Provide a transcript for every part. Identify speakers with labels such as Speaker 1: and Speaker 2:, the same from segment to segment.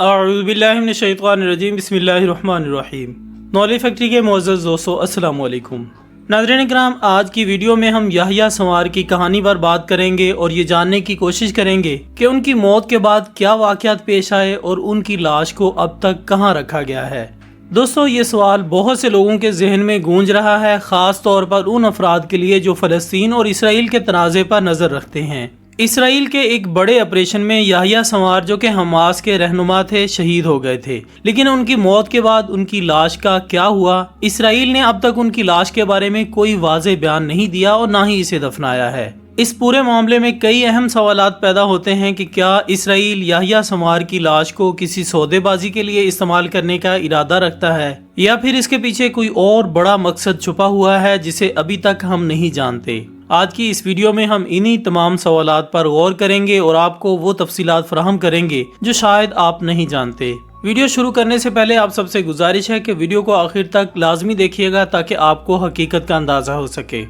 Speaker 1: اعوذ باللہ من الشیطان الرجیم، بسم اللہ الرحمن الرحیم۔ نالج فیکٹری کے معزز دوستو، السلام علیکم۔ ناظرین کرام، آج کی ویڈیو میں ہم یحییٰ سنوار کی کہانی پر بات کریں گے اور یہ جاننے کی کوشش کریں گے کہ ان کی موت کے بعد کیا واقعات پیش آئے اور ان کی لاش کو اب تک کہاں رکھا گیا ہے۔ دوستو، یہ سوال بہت سے لوگوں کے ذہن میں گونج رہا ہے، خاص طور پر ان افراد کے لیے جو فلسطین اور اسرائیل کے تنازع پر نظر رکھتے ہیں۔ اسرائیل کے ایک بڑے آپریشن میں یحییٰ سنوار، جو کہ حماس کے رہنما تھے، شہید ہو گئے تھے، لیکن ان کی موت کے بعد ان کی لاش کا کیا ہوا؟ اسرائیل نے اب تک ان کی لاش کے بارے میں کوئی واضح بیان نہیں دیا اور نہ ہی اسے دفنایا ہے۔ اس پورے معاملے میں کئی اہم سوالات پیدا ہوتے ہیں کہ کیا اسرائیل یحییٰ سنوار کی لاش کو کسی سودے بازی کے لیے استعمال کرنے کا ارادہ رکھتا ہے، یا پھر اس کے پیچھے کوئی اور بڑا مقصد چھپا ہوا ہے جسے ابھی تک ہم نہیں جانتے۔ آج کی اس ویڈیو میں ہم انہی تمام سوالات پر غور کریں گے اور آپ کو وہ تفصیلات فراہم کریں گے جو شاید آپ نہیں جانتے۔ ویڈیو شروع کرنے سے پہلے آپ سب سے گزارش ہے کہ ویڈیو کو آخر تک لازمی دیکھیے گا تاکہ آپ کو حقیقت کا اندازہ ہو سکے۔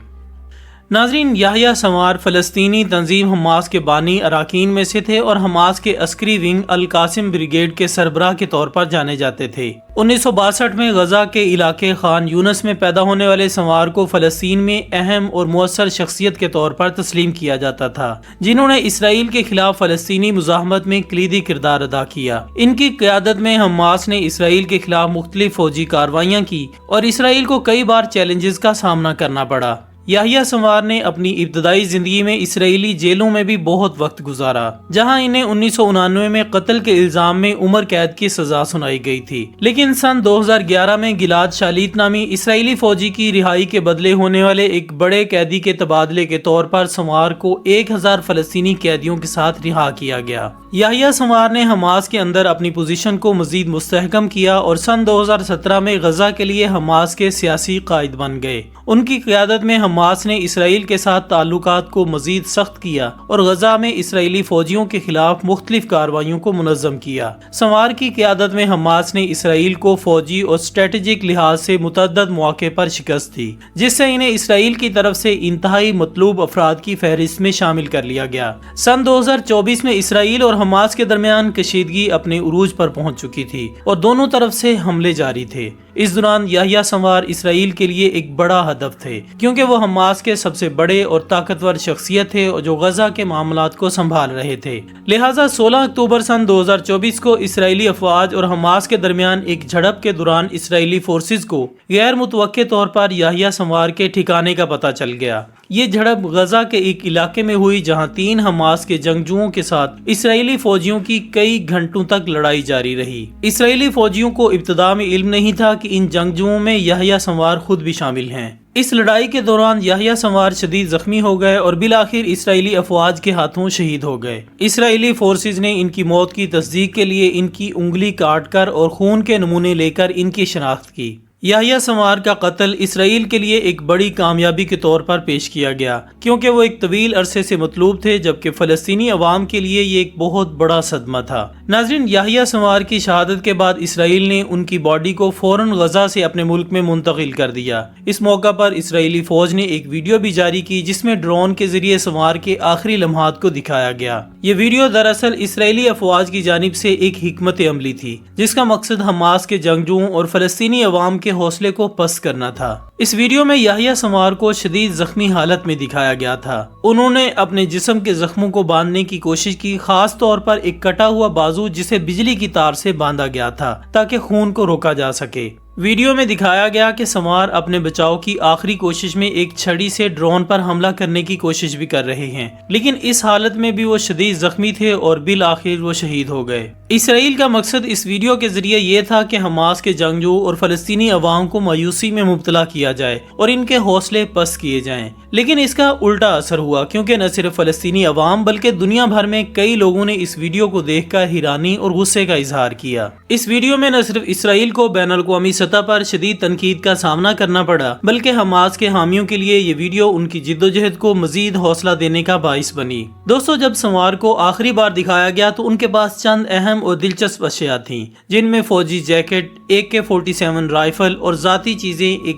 Speaker 1: ناظرین، یحییٰ سنوار فلسطینی تنظیم حماس کے بانی اراکین میں سے تھے اور حماس کے عسکری ونگ القاسم بریگیڈ کے سربراہ کے طور پر جانے جاتے تھے۔ 1962 میں غزہ کے علاقے خان یونس میں پیدا ہونے والے سنوار کو فلسطین میں اہم اور مؤثر شخصیت کے طور پر تسلیم کیا جاتا تھا، جنہوں نے اسرائیل کے خلاف فلسطینی مزاحمت میں کلیدی کردار ادا کیا۔ ان کی قیادت میں حماس نے اسرائیل کے خلاف مختلف فوجی کارروائیاں کی اور اسرائیل کو کئی بار چیلنجز کا سامنا کرنا پڑا۔ یحییٰ سنوار نے اپنی ابتدائی زندگی میں اسرائیلی جیلوں میں بھی بہت وقت گزارا، جہاں انہیں 1999 میں قتل کے الزام میں عمر قید کی سزا سنائی گئی تھی، لیکن سن 2011 میں گلاد شالیت نامی اسرائیلی فوجی کی رہائی کے بدلے ہونے والے ایک بڑے قیدی کے تبادلے کے طور پر سنوار کو 1000 فلسطینی قیدیوں کے ساتھ رہا کیا گیا۔ یحییٰ سنوار نے حماس کے اندر اپنی پوزیشن کو مزید مستحکم کیا اور سن 2017 میں غزہ کے لیے حماس کے سیاسی قائد بن گئے۔ ان کی قیادت میں حماس نے اسرائیل کے ساتھ تعلقات کو مزید سخت کیا اور غزہ میں اسرائیلی فوجیوں کے خلاف مختلف کارروائیوں کو منظم کیا۔ سنوار کی قیادت میں حماس نے اسرائیل کو فوجی اور اسٹریٹجک لحاظ سے متعدد مواقع پر شکست دی، جس سے انہیں اسرائیل کی طرف سے انتہائی مطلوب افراد کی فہرست میں شامل کر لیا گیا۔ سن 2024 میں اسرائیل اور حماس کے درمیان کشیدگی اپنے عروج پر پہنچ چکی تھی اور دونوں طرف سے حملے جاری تھے۔ اس دوران یحییٰ سنوار اسرائیل کے لیے ایک بڑا ہدف تھے، کیونکہ وہ حماس کے سب سے بڑے اور طاقتور شخصیت تھے جو غزہ کے معاملات کو سنبھال رہے تھے۔ لہٰذا 16 اکتوبر سن 2024 کو اسرائیلی افواج اور حماس کے درمیان ایک جھڑپ کے دوران اسرائیلی فورسز کو غیر متوقع طور پر یحییٰ سنوار کے ٹھکانے کا پتہ چل گیا۔ یہ جھڑپ غزہ کے ایک علاقے میں ہوئی جہاں 3 حماس کے جنگجوؤں کے ساتھ اسرائیلی فوجیوں کی کئی گھنٹوں تک لڑائی جاری رہی۔ اسرائیلی فوجیوں کو ابتدا میں علم نہیں تھا کہ ان جنگجوؤں میں یحییٰ سنوار خود بھی شامل ہیں۔ اس لڑائی کے دوران یحییٰ سنوار شدید زخمی ہو گئے اور بالآخر اسرائیلی افواج کے ہاتھوں شہید ہو گئے۔ اسرائیلی فورسز نے ان کی موت کی تصدیق کے لیے ان کی انگلی کاٹ کر اور خون کے نمونے لے کر ان کی شناخت کی۔ یحییٰ سنوار کا قتل اسرائیل کے لیے ایک بڑی کامیابی کے طور پر پیش کیا گیا، کیونکہ وہ ایک طویل عرصے سے مطلوب تھے، جبکہ فلسطینی عوام کے لیے یہ ایک بہت بڑا صدمہ تھا۔ ناظرین، یحییٰ سنوار کی شہادت کے بعد اسرائیل نے ان کی باڈی کو فوراً غزہ سے اپنے ملک میں منتقل کر دیا۔ اس موقع پر اسرائیلی فوج نے ایک ویڈیو بھی جاری کی جس میں ڈرون کے ذریعے سنوار کے آخری لمحات کو دکھایا گیا۔ یہ ویڈیو دراصل اسرائیلی افواج کی جانب سے ایک حکمت عملی تھی، جس کا مقصد حماس کے جنگجوؤں اور فلسطینی عوام کے حوصلے کو پست کرنا تھا۔ اس ویڈیو میں یحییٰ سنوار کو شدید زخمی حالت میں دکھایا گیا تھا۔ انہوں نے اپنے جسم کے زخموں کو باندھنے کی کوشش کی، خاص طور پر ایک کٹا ہوا بازو جسے بجلی کی تار سے باندھا گیا تھا تاکہ خون کو روکا جا سکے۔ ویڈیو میں دکھایا گیا کہ سنوار اپنے بچاؤ کی آخری کوشش میں ایک چھڑی سے ڈرون پر حملہ کرنے کی کوشش بھی کر رہے ہیں، لیکن اس حالت میں بھی وہ شدید زخمی تھے اور بالآخر وہ شہید ہو گئے۔ اسرائیل کا مقصد اس ویڈیو کے ذریعے یہ تھا کہ حماس کے جنگجو اور فلسطینی عوام کو مایوسی میں مبتلا کیا جائے اور ان کے حوصلے پست کیے جائیں، لیکن اس کا الٹا اثر ہوا، کیونکہ نہ صرف فلسطینی عوام بلکہ دنیا بھر میں کئی لوگوں نے اس ویڈیو کو دیکھ کر حیرانی اور غصے کا اظہار کیا۔ اس ویڈیو میں نہ صرف اسرائیل کو بین الاقوامی سطح پر شدید تنقید کا سامنا کرنا پڑا، بلکہ حماس کے حامیوں کے لیے یہ ویڈیو ان کی جدوجہد کو مزید حوصلہ دینے کا باعث بنی۔ دوستو، جب سنوار کو آخری بار دکھایا گیا تو ان کے پاس چند اہم اور دلچسپ اشیاء تھیں، جن میں فوجی جیکٹ، AK-47 رائفل اور ذاتی چیزیں، ایک